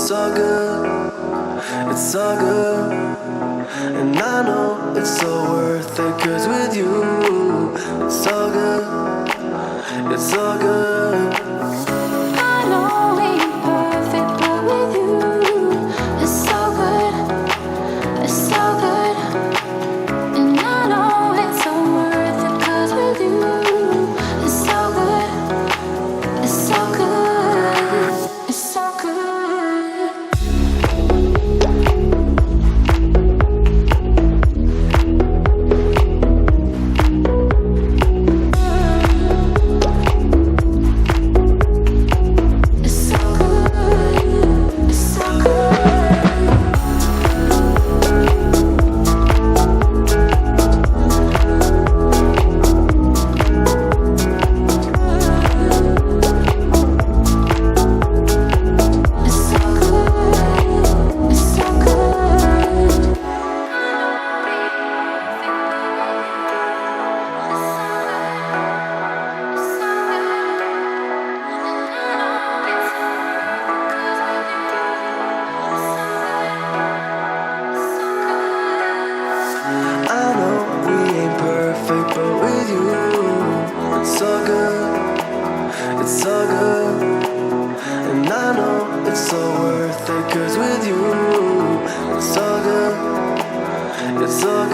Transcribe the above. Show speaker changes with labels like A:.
A: it's all good, it's all good. And I know it's all worth it, 'cause with you, it's all good, it's all good.
B: I know we ain't perfect, but with you, it's so good, it's so good. And I know it's so worth it, 'cause with you, it's so good, it's so good, it's so good. It's all